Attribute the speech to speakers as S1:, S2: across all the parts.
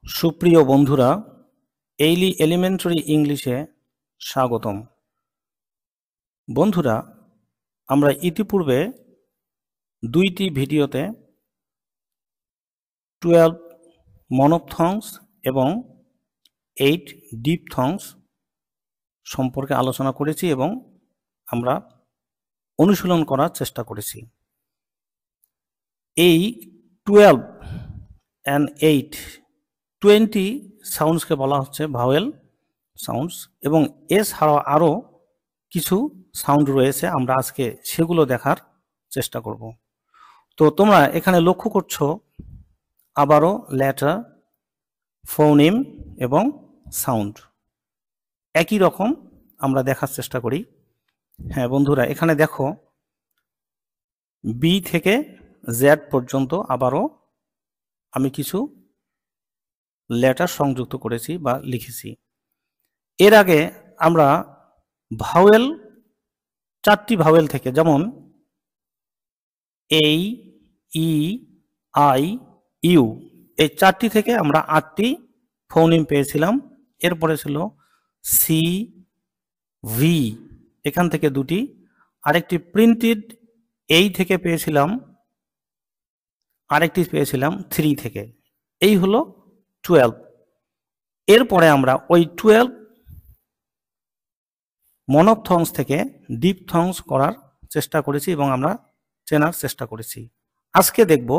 S1: সুপ্রিয় বন্ধুরা, Airy elementary ইংলিশে স্বাগতম। বন্ধুরা, আমরা ইতিপূর্বে দুইটি ভিডিওতে 12 মনোপথংস এবং 8 ডিপথংস সম্পর্কে আলোচনা করেছি এবং আমরা অনুশীলন করার চেষ্টা করেছি। এই 12 and 8 20 সাউন্ডসকে বলা হচ্ছে ভাওয়েল সাউন্ডস, এবং এছাড়াও আরও কিছু সাউন্ড রয়েছে, আমরা আজকে সেগুলো দেখার চেষ্টা করব। তো তোমরা এখানে লক্ষ্য করছো আবারও লেটার, ফোনেম এবং সাউন্ড একই রকম আমরা দেখার চেষ্টা করি। হ্যাঁ বন্ধুরা, এখানে দেখো বি থেকে জেড পর্যন্ত আবারও আমি কিছু লেটার সংযুক্ত করেছি বা লিখেছি। এর আগে আমরা ভাওয়েল, 4টি ভাওয়েল থেকে, যেমন এই, ই, আই, ইউ, এই 4টি থেকে আমরা 8টি ফোনেম পেয়েছিলাম। এরপরে ছিল সি, ভি, এখান থেকে 2টি, আরেকটি প্রিন্টেড এই থেকে পেয়েছিলাম, আরেকটি পেয়েছিলাম 3 থেকে। এই হলো 12। এরপরে আমরা ওই 12 মনোপথংস থেকে ডিপথংস করার চেষ্টা করেছি এবং আমরা চেনার চেষ্টা করেছি। আজকে দেখব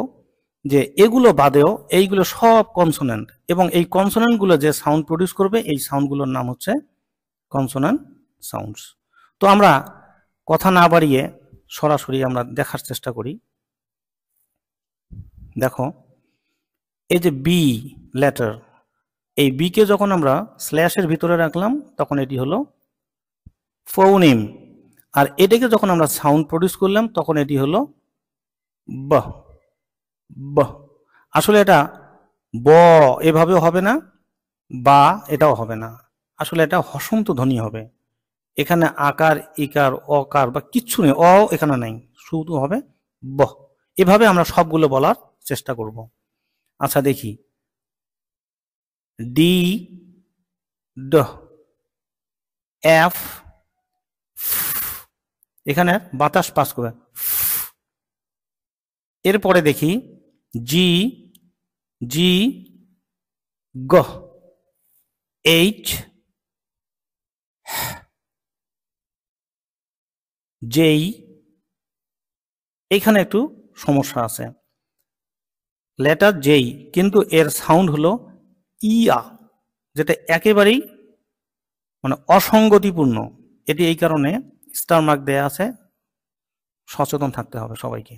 S1: যে এগুলো বাদেও এইগুলো সব কনসোনেন্ট, এবং এই কনসোনেন্টগুলো যে সাউন্ড প্রডিউস করবে এই সাউন্ডগুলোর নাম হচ্ছে কনসোনেন্ট সাউন্ডস। তো আমরা কথা না বাড়িয়ে সরাসরি আমরা দেখার চেষ্টা করি। দেখো, এই যে বি লেটার, এই বি কে যখন আমরা স্ল্যাশের ভিতরে রাখলাম তখন এটি হলো ফোনেম, আর এটাকে যখন আমরা সাউন্ড প্রডিউস করলাম তখন এটি হলো ব। ব আসলে এটা ব এভাবেও হবে না, বা এটাও হবে না, আসলে এটা হসন্ত ধ্বনি হবে। এখানে আকার, ইকার, অকার বা কিচ্ছু নেই, অ এখানে নাই, শুধু হবে ব। এভাবে আমরা সবগুলো বলার চেষ্টা করব। আচ্ছা দেখি, ডি, ড, এফ, এখানে বাতাস পাস করে। এরপরে দেখি জি, জি, গ, এইচ, জেই। এখানে একটু সমস্যা আছে, লেটার জেই, কিন্তু এর সাউন্ড হলো ইয়া, যেটা একেবারেই মানে অসঙ্গতিপূর্ণ। এটি এই কারণে স্টার মার্ক দেয়া আছে, সচেতন থাকতে হবে সবাইকে।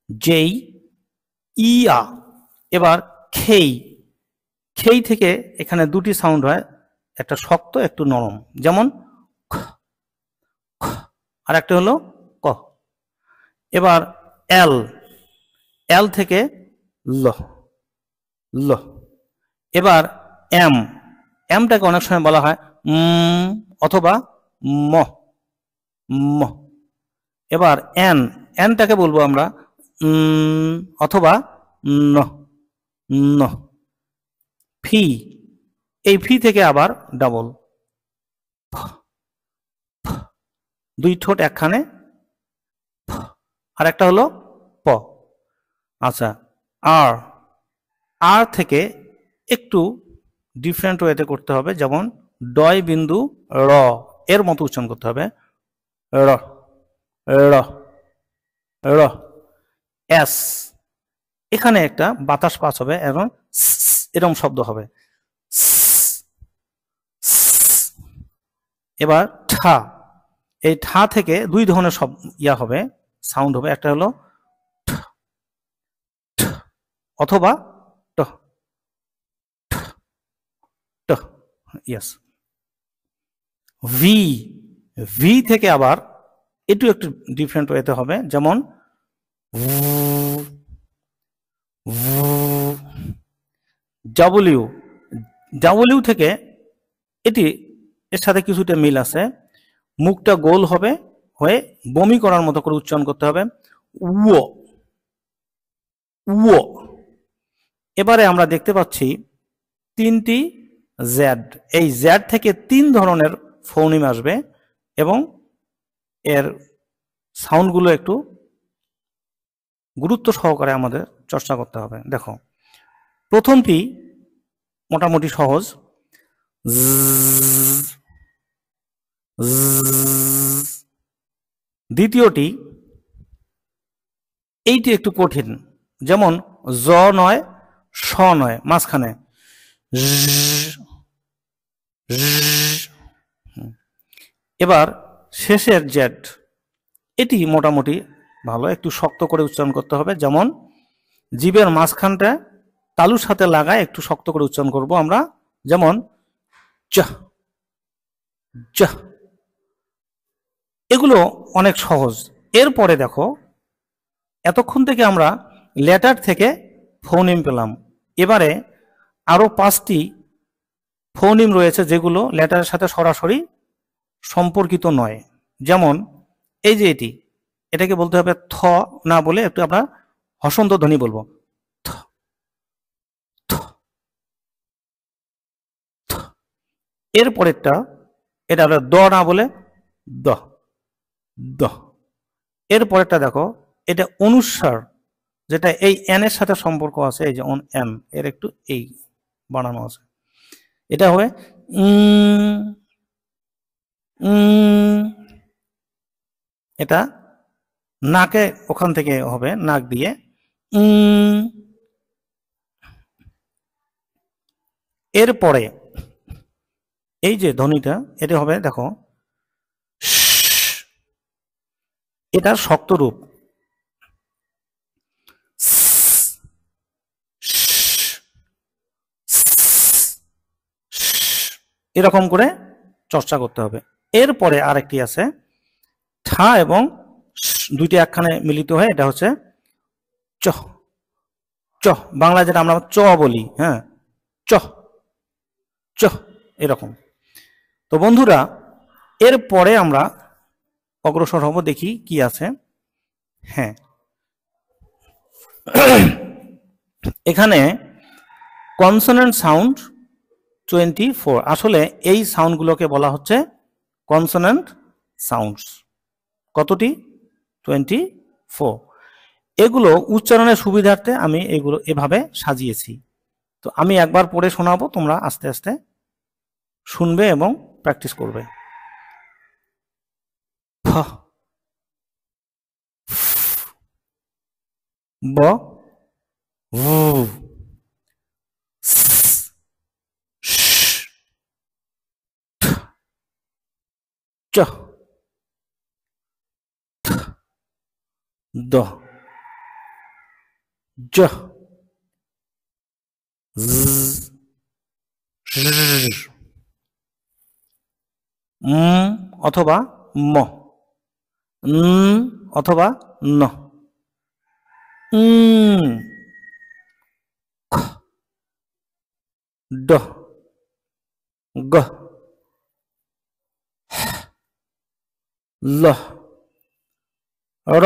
S1: জেই, ইয়া। এবার খেই, খেই থেকে এখানে 2টি সাউন্ড হয়, একটা শক্ত একটু নরম, যেমন আর একটা হলো ক। এবার এল, এল থেকে ল, ল। এবার এম, এমটাকে অনেক সময় বলা হয় অথবা ম, ম। এবার এন, এনটাকে বলবো আমরা অথবা ন, ন। ফি, এই ফি থেকে আবার ডাবল, 2 ঠোঁট একখানে, আর একটা হলো প। আচ্ছা, আর, আর থেকে একটু ডিফারেন্ট ওয়েতে করতে হবে, যেমন ডয় বিন্দু র, এর মতো উচ্চারণ করতে হবে, র, র, র। এস, এখানে একটা বাতাস পাস হবে এবং এরকম শব্দ হবে। এবার ঠা, এই ঠা থেকে 2 ধরনের ইয়া হবে, সাউন্ড হবে, একটা হলো অথবা ট, ট, ইয়েস। ভি, ভি থেকে আবার একটু একটু ডিফারেন্ট ওয়েতে হবে, যেমন ডাব্লিউ, ডাব্লিউ থেকে এটি এর সাথে কিছুটা মিল আছে, মুখটা গোল হবে, হয়ে বমি করার মতো করে উচ্চারণ করতে হবে, ও, ও। এবারে আমরা দেখতে পাচ্ছি 3টি জেড, এই জেড থেকে 3 ধরনের ফোনিম আসবে এবং এর সাউন্ডগুলো একটু গুরুত্ব সহকারে আমাদের চর্চা করতে হবে। দেখো, প্রথমটি মোটামুটি সহজ, দ্বিতীয়টি এইটি একটু কঠিন, যেমন জ নয় স নয়, মাঝখানে। এবার শেষের জেড, এটি মোটামুটি ভালো, একটু শক্ত করে উচ্চারণ করতে হবে, যেমন জিভের মাঝখানটা তালুর সাথে লাগায় একটু শক্ত করে উচ্চারণ করব আমরা, যেমন চ চ। এগুলো অনেক সহজ। এরপরে দেখো, এতক্ষণ থেকে আমরা লেটার থেকে ফোনিম পেলাম, এবারে আরো 5টি ফোনিম রয়েছে যেগুলো লেটারের সাথে সরাসরি সম্পর্কিত নয়। যেমন এই যে এটাকে বলতে হবে থ না বলে একটু আমরা হসন্ত ধ্বনি বলবো, থ থ থ। এরপরেরটা এটা হলো দ না বলে দ দ। এরপরেরটা দেখো, এটা অনুস্বার, যেটা এই এন এর সাথে সম্পর্ক আছে, এই যে এন এর একটু এই বানানো আছে, এটা হবে এটা নাকে ওখান থেকে হবে, নাক দিয়ে। এরপরে এই যে ধ্বনিটা, এটা হবে দেখো, এটার শক্ত রূপ, এরকম করে চর্চা করতে হবে। এরপরে আরেকটি আছে ঠা এবং দুইটি একখানে মিলিত হয়ে এটা হচ্ছে চ চ, বাংলা যেটা আমরা চ বলি, হ্যাঁ, চ চ, এরকম। তো বন্ধুরা, এরপরে আমরা অগ্রসর হব, দেখি কি আছে। হ্যাঁ, এখানে কনসোনেন্ট সাউন্ড 24, আসলে এই সাউন্ডগুলোকে বলা হচ্ছে কনসোনেন্ট সাউন্ডস। কতটি? 24। এগুলো উচ্চারণের সুবিধার্থে আমি এগুলো এভাবে সাজিয়েছি। তো আমি একবার পড়ে শোনাবো, তোমরা আস্তে আস্তে শুনবে এবং প্র্যাকটিস করবে। ফ, ব, ভু, স, শ, ঠ, চ, থ, দ, জ, জ, ঝ, অথবা ম, অথবা ন, খ, ড, গ, হ, ল, র,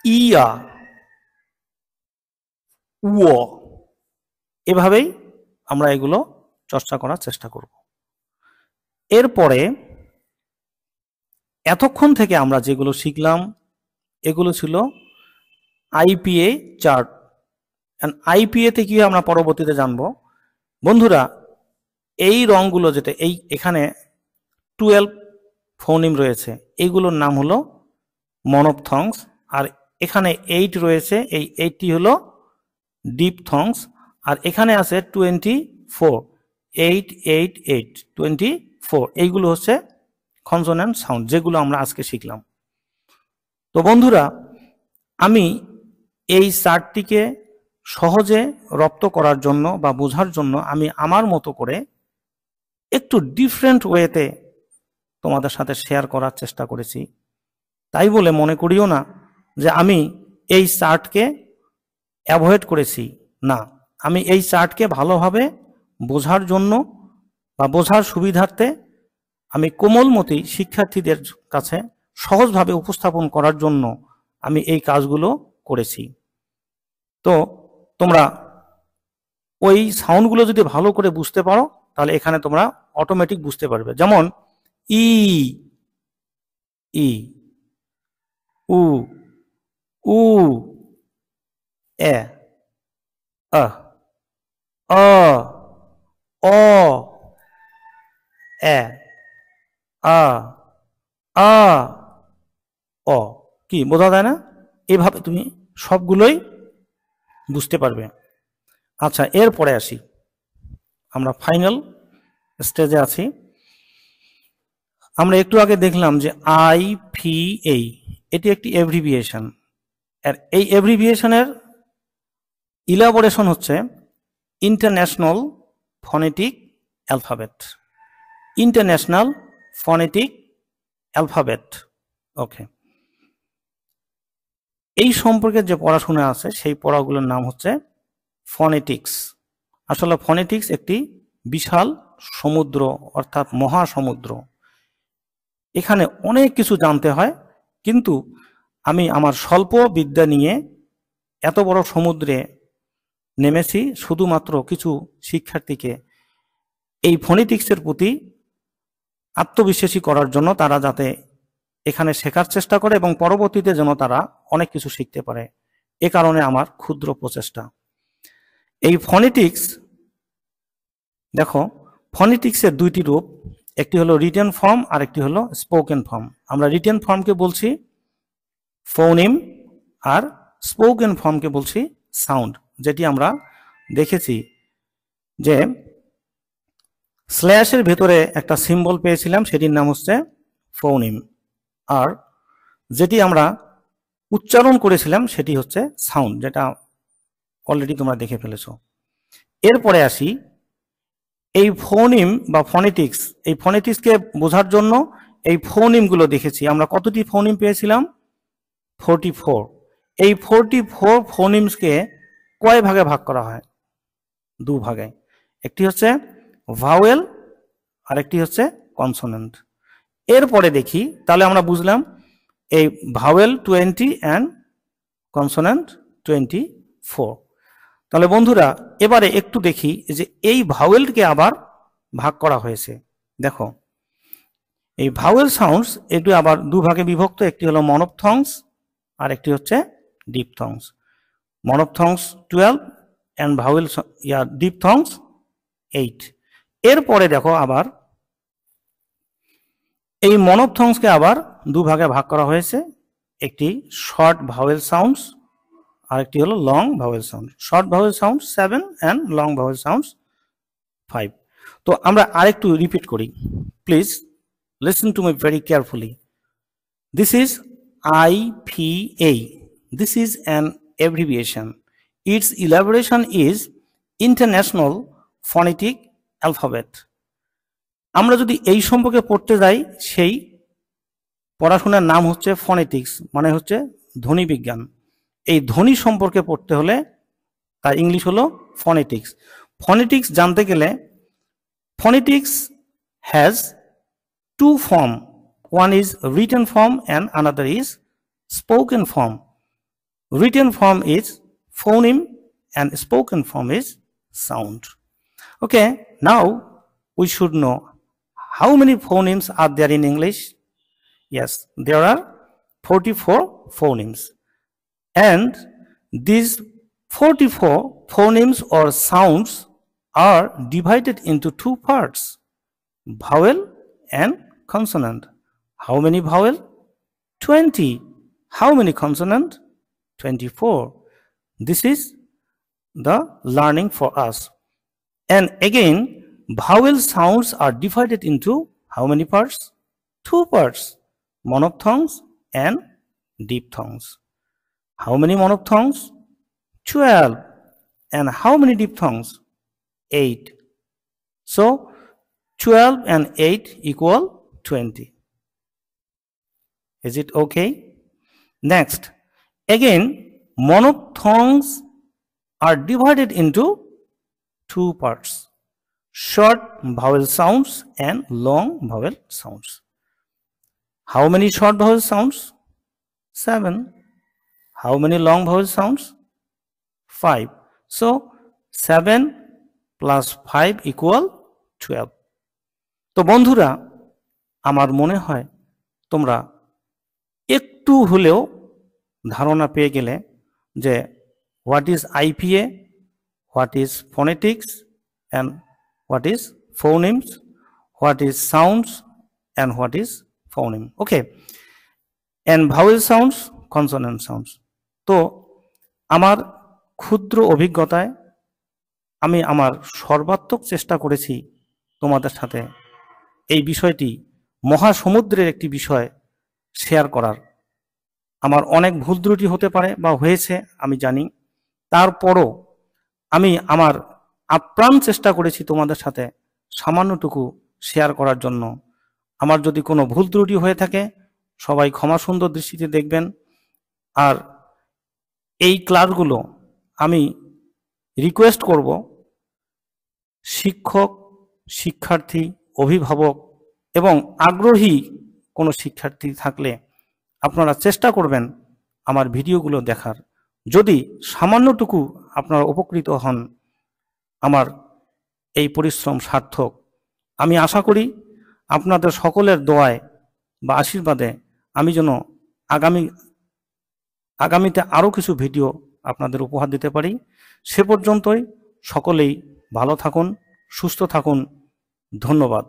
S1: ইয়া, উ। এভাবেই আমরা এগুলো চর্চা করার চেষ্টা করব। এরপরে এতক্ষণ থেকে আমরা যেগুলো শিখলাম এগুলো ছিল আইপিএ চার্ট। আইপিএতে কি আমরা পরবর্তীতে জানব। বন্ধুরা, এই রঙগুলো যেটা এখানে 12 ফোনিম রয়েছে, এইগুলোর নাম হলো মনোপথংস, আর এখানে 8 রয়েছে, এই 8টি হলো ডিপথংস, আর এখানে আছে 24, 8 8 8 24, এইগুলো হচ্ছে কনসোনেন্ট সাউন্ড, যেগুলো আমরা আজকে শিখলাম। তো বন্ধুরা, আমি এই চার্টটিকে সহজে রপ্ত করার জন্য বা বোঝার জন্য আমি আমার মতো করে একটু ডিফারেন্ট ওয়েতে তোমাদের সাথে শেয়ার করার চেষ্টা করেছি। তাই বলে মনে করিও না যে আমি এই চার্টকে অ্যাভয়েড করেছি, না, আমি এই চার্টকে ভালোভাবে বোঝার জন্য বা বোঝার সুবিধার্থে আমি কোমলমতি শিক্ষার্থীদের কাছে সহজভাবে উপস্থাপন করার জন্য আমি এই কাজগুলো করেছি। তো তোমরা ওই সাউন্ডগুলো যদি ভালো করে বুঝতে পারো তাহলে এখানে তোমরা অটোমেটিক বুঝতে পারবে। যেমন ই, ই, উ, উ, এ, আ, অ, অ, এ, আ, আ, অ। কি বোঝা যায় না? এভাবে তুমি সবগুলোই বুঝতে পারবে। আচ্ছা, এরপরে আসি, আমরা ফাইনাল স্টেজে আছি। আমরা একটু আগে দেখলাম যে IPA এটি একটি এভ্রিভিয়েশন, আর এই এভ্রিভিয়েশনের ইলাবোরেশন হচ্ছে International Phonetic Alphabet. International Phonetic Alphabet, okay. এই সম্পর্কে যে পড়াশোনা আছে সেই পড়াগুলোর নাম হচ্ছে ফনেটিক্স। আসলে ফনেটিক্স একটি বিশাল সমুদ্র, অর্থাৎ মহাসমুদ্র। এখানে অনেক কিছু জানতে হয়, কিন্তু আমি আমার স্বল্প বিদ্যা নিয়ে এত বড় সমুদ্রে নেমেছি শুধুমাত্র কিছু শিক্ষার্থীকে এই ফনেটিক্সের প্রতি আত্মবিশ্বাসী করার জন্য, তারা যাতে এখানে শেখার চেষ্টা করে এবং পরবর্তীতে যেন তারা অনেক কিছু শিখতে পারে। এ কারণে আমার ক্ষুদ্র প্রচেষ্টা। এই ফনেটিক্স, দেখো, ফনেটিক্সের দুইটি রূপ, একটি হলো রিটেন ফর্ম আর একটি হলো স্পোকেন ফর্ম। আমরা রিটেন ফর্মকে বলছি ফোনিম আর স্পোকেন ফর্মকে বলছি সাউন্ড। যেটি আমরা দেখেছি যে স্ল্যাশের ভেতরে একটা সিম্বল পেয়েছিলাম, সেটির নাম হচ্ছে ফোনিম, আর যেটি আমরা উচ্চারণ করেছিলাম সেটি হচ্ছে সাউন্ড, যেটা অলরেডি তোমরা দেখে ফেলেছো। এরপরে আসি এই ফোনিম বা ফনেটিক্স। এই ফনেটিক্সকে বোঝার জন্য এই ফোনিমগুলো দেখেছি। আমরা কতটি ফোনিম পেয়েছিলাম? 44। এই 44 ফোনিমসকে কয় ভাগে ভাগ করা হয়? দু ভাগে। একটি হচ্ছে ভাওয়েল আর একটি হচ্ছে কনসোনেন্ট। এরপরে দেখি, তাহলে আমরা বুঝলাম এই ভাওয়েল 20 অ্যান্ড কনসোনেন্ট 24। তাহলে বন্ধুরা এবারে একটু দেখি যে এই ভাওয়েলকে আবার ভাগ করা হয়েছে। দেখো, এই ভাওয়েল সাউন্ডস এটি আবার দুভাগে বিভক্ত, একটি হলো মনোপথংস আর একটি হচ্ছে ডিপথংস। মনোপথংস 12 অ্যান্ড ভাওয়েল ডিপথংস 8। এরপরে দেখো আবার এই মনোপথংসকে আবার দুভাগে ভাগ করা হয়েছে, একটি শর্ট ভাওয়েল সাউন্ডস আর একটি হলো long vowel sound. Short vowel sound 7 and long vowel sounds 5। তো আমরা আরেকটু রিপিট করি, please listen to me very carefully. This is IPA. This is an abbreviation. Its elaboration is International Phonetic Alphabet. আমরা যদি এই সম্পর্কে পড়তে যাই, সেই পড়াশোনার নাম হচ্ছে ফনেটিক্স, মানে হচ্ছে ধ্বনি বিজ্ঞান। এই ধ্বনি সম্পর্কে পড়তে হলে তার ইংলিশ হলো ফনেটিক্স। ফনেটিক্স জানতে গেলে, phonetics has to form, one is written form and another is spoken form. Written form is phoneme and spoken form is sound. Okay, now we should know how many phonemes are there in English. Yes, there are 44 phonemes, and these 44 phonemes or sounds are divided into two parts, vowel and consonant. How many vowel? 20. How many consonant? 24. This is the learning for us. And again, vowel sounds are divided into how many parts? Two parts, monophthongs and diphthongs. How many monophthongs? 12. And how many diphthongs? 8. So 12 and 8 equal 20. Is it okay? Next, again, monophthongs are divided into two parts, short vowel sounds and long vowel sounds. How many short vowel sounds? 7. How many long vowel sounds? 5. So 7 plus 5 equal 12। তো বন্ধুরা, আমার মনে হয় তোমরা একটু হলেও ধারণা পেয়ে গেলে যে what is IPA, what is phonetics and what is phonemes, what is sounds and what is phoneme, okay, and vowel sounds, consonant sounds. তো আমার ক্ষুদ্র অভিজ্ঞতায় আমি আমার সর্বাত্মক চেষ্টা করেছি তোমাদের সাথে এই বিষয়টি, মহাসমুদ্রের একটি বিষয় শেয়ার করার। আমার অনেক ভুল ত্রুটি হতে পারে বা হয়েছে, আমি জানি। তারপরও আমি আমার আপ্রাণ চেষ্টা করেছি তোমাদের সাথে সামান্যটুকু শেয়ার করার জন্য। আমার যদি কোনো ভুল ত্রুটি হয়ে থাকে, সবাই ক্ষমা সুন্দর দৃষ্টিতে দেখবেন। আর এই ক্লাসগুলো আমি রিকোয়েস্ট করব, শিক্ষক, শিক্ষার্থী, অভিভাবক এবং আগ্রহী কোনো শিক্ষার্থী থাকলে আপনারা চেষ্টা করবেন আমার ভিডিওগুলো দেখার। যদি সামান্যটুকু আপনারা উপকৃত হন, আমার এই পরিশ্রম সার্থক। আমি আশা করি আপনাদের সকলের দোয়ায় বা আশীর্বাদে আমি যেন আগামীতে আরও কিছু ভিডিও আপনাদের উপহার দিতে পারি। সে পর্যন্তই সকলেই ভালো থাকুন, সুস্থ থাকুন। ধন্যবাদ।